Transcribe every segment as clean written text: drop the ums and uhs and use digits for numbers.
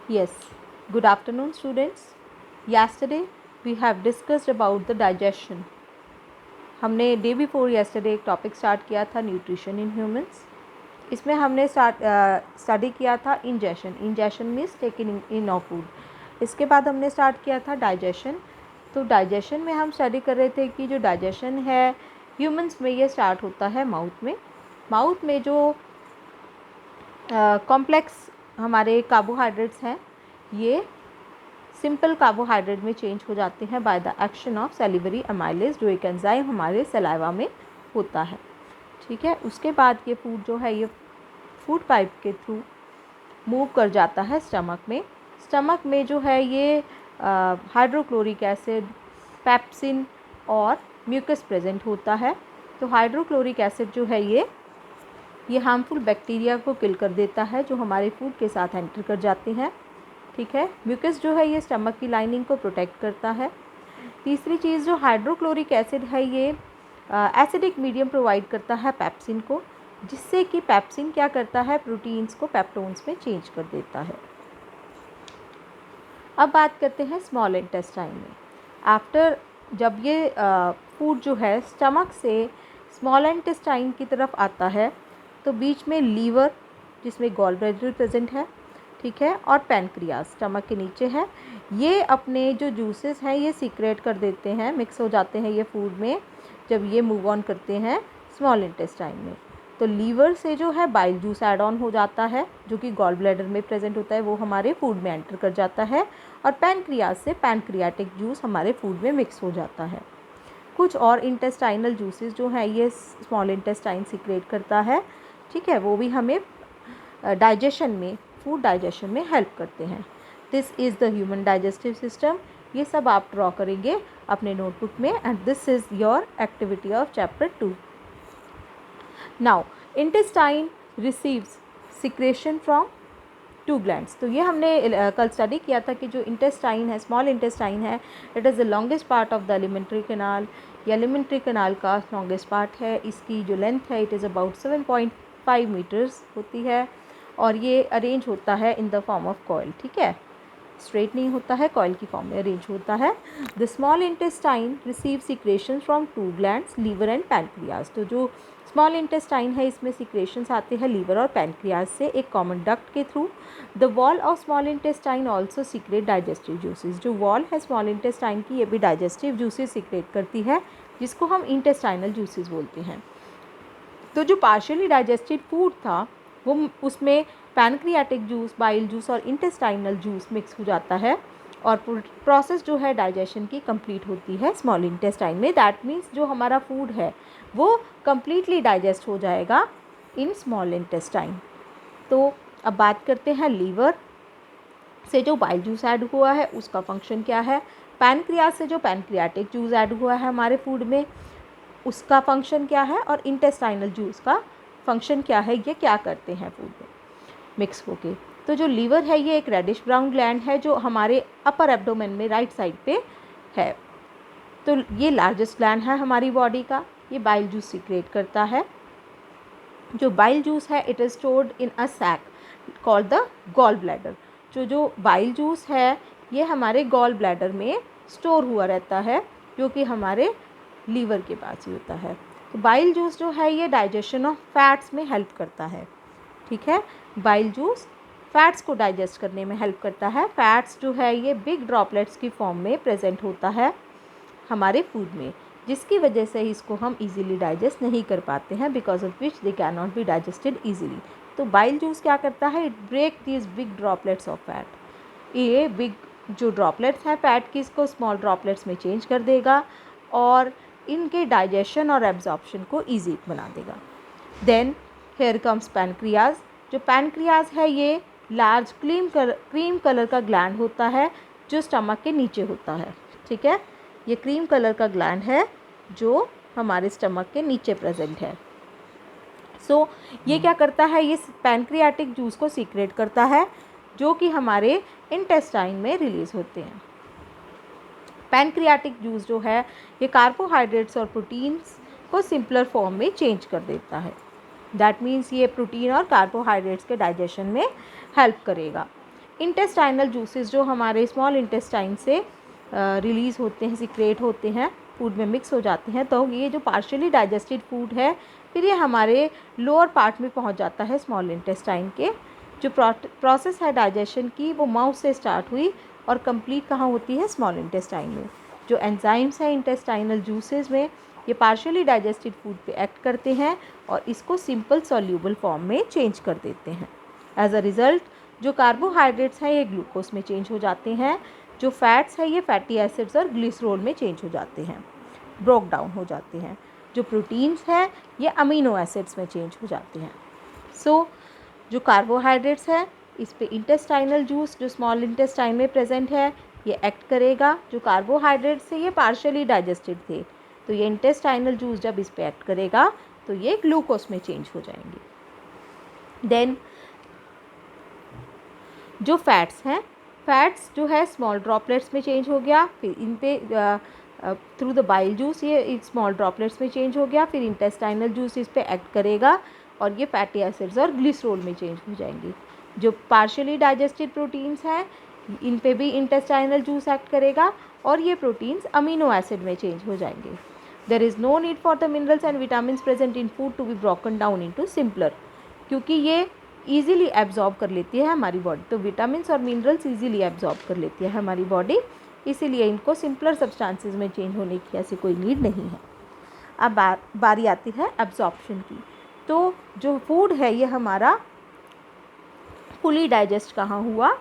Yes, good afternoon students. Yesterday we have discussed about the digestion. हमने day before yesterday एक topic start किया था nutrition in humans. इसमें हमने study किया था ingestion means taking in of food. इसके बाद हमने स्टार्ट किया था डाइजेशन. तो डाइजेशन में हम स्टडी कर रहे थे कि जो डाइजेशन है ह्यूमंस में ये स्टार्ट होता है माउथ में जो कॉम्प्लेक्स हमारे कार्बोहाइड्रेट्स हैं ये सिंपल कार्बोहाइड्रेट में चेंज हो जाते हैं by the action of salivary amylase, जो एक एंजाइम हमारे सलाइवा में होता है. ठीक है, उसके बाद ये फूड जो है ये फूड पाइप के थ्रू मूव कर जाता है स्टमक में जो है ये हाइड्रोक्लोरिक एसिड, पेप्सिन और म्यूकस प्रेजेंट होता है. तो हाइड्रोक्लोरिक एसिड जो है ये हार्मफुल बैक्टीरिया को किल कर देता है जो हमारे फूड के साथ एंटर कर जाते हैं. ठीक है, म्यूकस जो है ये स्टमक की लाइनिंग को प्रोटेक्ट करता है. तीसरी चीज़ जो हाइड्रोक्लोरिक एसिड है ये एसिडिक मीडियम प्रोवाइड करता है पेप्सिन को, जिससे कि पेप्सिन क्या करता है प्रोटीन्स को पेप्टोन्स में चेंज कर देता है. अब बात करते हैं स्मॉल इंटेस्टाइन में. आफ्टर जब ये फूड जो है स्टमक से स्मॉल इंटेस्टाइन की तरफ आता है तो बीच में लीवर जिसमें गॉल ब्लैडर प्रेजेंट है, ठीक है, और पैनक्रियास स्टमक के नीचे है. ये अपने जो जूसेस हैं ये सीक्रेट कर देते हैं, मिक्स हो जाते हैं ये फूड में जब ये मूव ऑन करते हैं स्मॉल इंटेस्टाइन में. तो लीवर से जो है बाइल जूस ऐड ऑन हो जाता है जो कि गॉल ब्लैडर में प्रेजेंट होता है, वो हमारे फूड में एंटर कर जाता है. और पैनक्रियास से पैनक्रियाटिक जूस हमारे फूड में मिक्स हो जाता है. कुछ और इंटेस्टाइनल जूसेस जो हैं ये स्मॉल इंटेस्टाइन सीक्रेट करता है. ठीक है, वो भी हमें डाइजेशन में फूड डाइजेशन में हेल्प करते हैं. This is the human digestive system. ये सब आप ड्रॉ करेंगे अपने नोटबुक में and this is your activity of chapter 2. Now intestine receives secretion from 2 glands. तो ये हमने कल स्टडी किया था कि जो इंटेस्टाइन है स्मॉल इंटेस्टाइन है it is the longest part of the alimentary canal. ये एलिमेंट्री कैनाल का लॉन्गेस्ट पार्ट है. इसकी जो लेंथ है इट इज़ अबाउट 7.5 मीटर्स होती है और ये अरेंज होता है in the form of coil. ठीक है, स्ट्रेट नहीं होता है, कॉइल की फॉर्म में अरेंज होता है. The small intestine receive secretion from 2 glands liver and pancreas. तो जो स्मॉल इंटेस्टाइन है इसमें सिक्रेशंस आते हैं लीवर और पैनक्रियाज से एक कॉमन डक्ट के through. The wall of small intestine also secret digestive juices. जो वॉल है स्मॉल इंटेस्टाइन की ये भी डाइजेस्टिव जूसेस सीक्रेट करती है जिसको हम इंटेस्टाइनल जूसेस बोलते हैं. तो जो पार्शियली डाइजेस्टेड फूड था वो उसमें पैनक्रियाटिक जूस, बाइल जूस और इंटेस्टाइनल जूस मिक्स हो जाता है और प्रोसेस जो है डाइजेशन की कंप्लीट होती है स्मॉल इंटेस्टाइन में. दैट मीन्स जो हमारा फूड है वो कंप्लीटली डाइजेस्ट हो जाएगा इन स्मॉल इंटेस्टाइन. तो अब बात करते हैं लीवर से जो बाइल जूस ऐड हुआ है उसका फंक्शन क्या है. पैनक्रियास से जो पैनक्रियाटिक जूस ऐड हुआ है हमारे फूड में उसका फंक्शन क्या है और इंटेस्टाइनल जूस का फंक्शन क्या है, ये क्या करते हैं फूड में मिक्स होके. तो जो लीवर है ये एक रेडिश ब्राउन ग्लैंड है जो हमारे अपर एब्डोमेन में राइट साइड पे है. तो ये लार्जेस्ट ग्लैंड है हमारी बॉडी का. ये बाइल जूस सीक्रेट करता है. जो बाइल जूस है it is stored in a sac called the gall bladder. जो बाइल जूस है ये हमारे गॉल ब्लैडर में स्टोर हुआ रहता है जो कि हमारे लीवर के पास ही होता है. तो बाइल जूस जो है ये डाइजेशन ऑफ फैट्स में हेल्प करता है. ठीक है, बाइल जूस फैट्स को डाइजेस्ट करने में हेल्प करता है. फैट्स जो है ये बिग ड्रॉपलेट्स की फॉर्म में प्रेजेंट होता है हमारे फूड में जिसकी वजह से इसको हम इजीली डाइजेस्ट नहीं कर पाते हैं because of which they can not be digested easily. तो बाइल जूस क्या करता है, it break these big droplets of fat. ये बिग जो ड्रॉपलेट्स हैं फैट की इसको स्मॉल ड्रॉपलेट्स में चेंज कर देगा और इनके डाइजेशन और एब्जॉर्प्शन को ईजी बना देगा. Then here comes pancreas. जो पैनक्रियाज है ये लार्ज क्रीम कलर का ग्लैंड होता है जो स्टमक के नीचे होता है. ठीक है, ये क्रीम कलर का ग्लैंड है जो हमारे स्टमक के नीचे प्रेजेंट है. सो ये क्या करता है, ये पैनक्रियाटिक जूस को सीक्रेट करता है जो कि हमारे इंटेस्टाइन में रिलीज़ होते हैं. पैनक्रियाटिक जूस जो है ये कार्बोहाइड्रेट्स और प्रोटीन्स को सिंपलर फॉर्म में चेंज कर देता है. दैट मीन्स ये प्रोटीन और कार्बोहाइड्रेट्स के डाइजेशन में हेल्प करेगा. इंटेस्टाइनल जूसेस जो हमारे स्मॉल इंटेस्टाइन से रिलीज़ होते हैं, सिक्रेट होते हैं, फूड में मिक्स हो जाते हैं, तो ये जो पार्शियली डाइजेस्टेड फूड है फिर ये हमारे लोअर पार्ट में पहुंच जाता है स्मॉल इंटेस्टाइन के। जो प्रोसेस है डाइजेशन की वो माउथ से स्टार्ट हुई और कंप्लीट कहाँ होती है, स्मॉल इंटेस्टाइन में। जो एंजाइम्स हैं इंटेस्टाइनल जूसेस में ये पार्शियली डाइजेस्टेड फूड पे एक्ट करते हैं और इसको सिंपल सॉल्यूबल फॉर्म में चेंज कर देते हैं। एज अ रिज़ल्ट जो कार्बोहाइड्रेट्स हैं ये ग्लूकोज में चेंज हो जाते हैं, जो फैट्स हैं ये फैटी एसिड्स और ग्लिसरॉल में चेंज हो जाते हैं, ब्रोक डाउन हो जाते हैं। जो प्रोटीन्स हैं ये अमीनो एसिड्स में चेंज हो जाते हैं। सो जो कार्बोहाइड्रेट्स है इस पे इंटेस्टाइनल जूस जो स्मॉल इंटेस्टाइन में प्रेजेंट है ये एक्ट करेगा। जो कार्बोहाइड्रेट्स से ये पार्शियली डाइजेस्टेड थे तो ये इंटेस्टाइनल जूस जब इस पे एक्ट करेगा तो ये ग्लूकोज में चेंज हो जाएंगे। देन जो फैट्स हैं, फैट्स जो है स्मॉल ड्रॉपलेट्स में चेंज हो गया, फिर इन पे थ्रू द बाइल जूस ये स्मॉल ड्रॉपलेट्स में चेंज हो गया, फिर इंटेस्टाइनल जूस इस पे एक्ट करेगा और ये फैटी एसिड्स और ग्लिसरॉल में चेंज हो जाएंगे। जो पार्शियली डाइजेस्टेड प्रोटीन्स हैं इन पे भी इंटेस्टाइनल जूस एक्ट करेगा और ये प्रोटीन्स अमीनो एसिड में चेंज हो जाएंगे। There is no need for the minerals and vitamins present in food to be broken down into simpler, क्योंकि ये ईजिली एब्जॉर्ब कर लेती है हमारी बॉडी। तो विटामिन्स और मिनरल्स ईजिली एब्जॉर्ब कर लेती है हमारी बॉडी, इसीलिए इनको सिंपलर सब्सटेंसेस में चेंज होने की ऐसी कोई नीड नहीं है। अब बारी आती है एब्जॉर्प्शन की। तो जो फूड है ये हमारा फुली डाइजेस्ट कहाँ हुआ,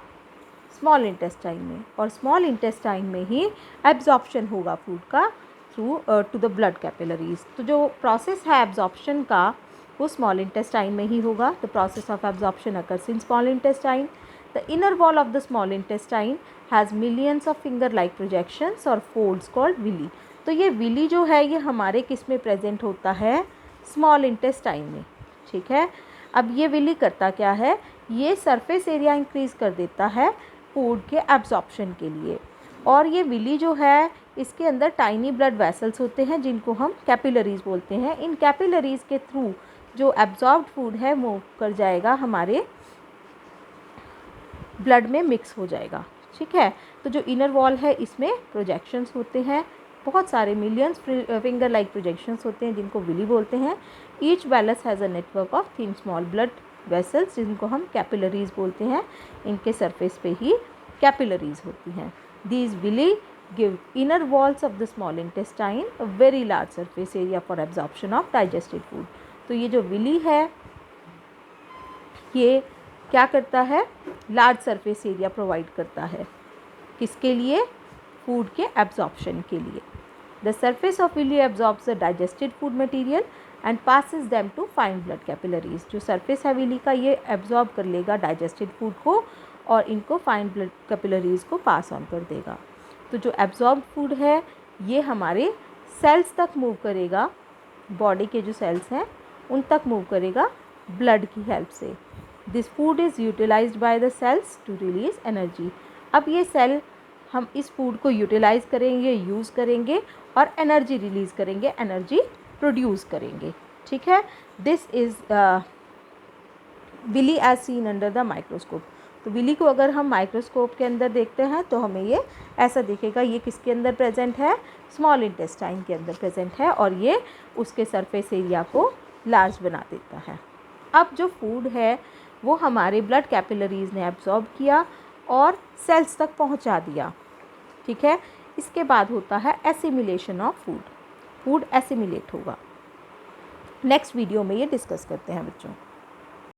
स्मॉल इंटेस्टाइन में, और स्मॉल इंटेस्टाइन में ही एब्जॉर्प्शन होगा फूड का through to the blood capillaries. तो जो प्रोसेस है एब्जॉर्प्शन का वो स्मॉल इंटेस्टाइन में ही होगा। The process of absorption occurs in small intestine. The inner wall of the small intestine has millions of finger like projections और folds called Willie. तो ये विली जो है ये हमारे किस में प्रेजेंट होता है, स्मॉल इंटेस्टाइन में, ठीक है। अब ये विली करता क्या है, ये सरफेस एरिया इंक्रीज़ कर देता है फूड के एब्जॉर्प्शन के लिए। और ये विली जो है इसके अंदर टाइनी ब्लड वेसल्स होते हैं जिनको हम कैपिलरीज बोलते हैं। इन कैपिलरीज के थ्रू जो एब्जॉर्ब्ड फूड है मूव कर जाएगा, हमारे ब्लड में मिक्स हो जाएगा, ठीक है। तो जो इनर वॉल है इसमें प्रोजेक्शंस होते हैं, बहुत सारे मिलियंस फिंगर लाइक प्रोजेक्शंस होते हैं जिनको विली बोलते हैं। Each Wallace has a network of thin small blood vessels जिनको हम कैपिलरीज बोलते हैं। इनके सरफेस पे ही कैपिलरीज होती हैं। These villi give inner walls of the small intestine a very large surface area for absorption of digested food. तो ये जो विली है ये क्या करता है, लार्ज सरफेस एरिया प्रोवाइड करता है, किसके लिए, फूड के एब्जॉर्प्शन के लिए। The surface of villi absorbs the digested food material and passes them to fine blood capillaries. जो सरफेस है विली का ये एब्जॉर्ब कर लेगा डाइजेस्टेड फूड को और इनको फाइन ब्लड कैपिलरीज को पास ऑन कर देगा। तो जो एब्जॉर्ब फूड है ये हमारे सेल्स तक मूव करेगा, बॉडी के जो सेल्स हैं उन तक मूव करेगा ब्लड की हेल्प से। This food is utilized by the cells to release energy. अब ये सेल हम इस फूड को यूटिलाइज़ करेंगे, यूज़ करेंगे और एनर्जी रिलीज़ करेंगे, एनर्जी प्रोड्यूस करेंगे, ठीक है। This is villi as seen under the microscope. तो विली को अगर हम माइक्रोस्कोप के अंदर देखते हैं तो हमें ये ऐसा दिखेगा। ये किसके अंदर प्रेजेंट है, स्मॉल इंटेस्टाइन के अंदर प्रेजेंट है और ये उसके सरफेस एरिया को लार्ज बना देता है। अब जो फूड है वो हमारे ब्लड कैपिलरीज ने एब्जॉर्ब किया और सेल्स तक पहुंचा दिया, ठीक है। इसके बाद होता है assimilation of food, food assimilate होगा। नेक्स्ट वीडियो में ये डिस्कस करते हैं बच्चों।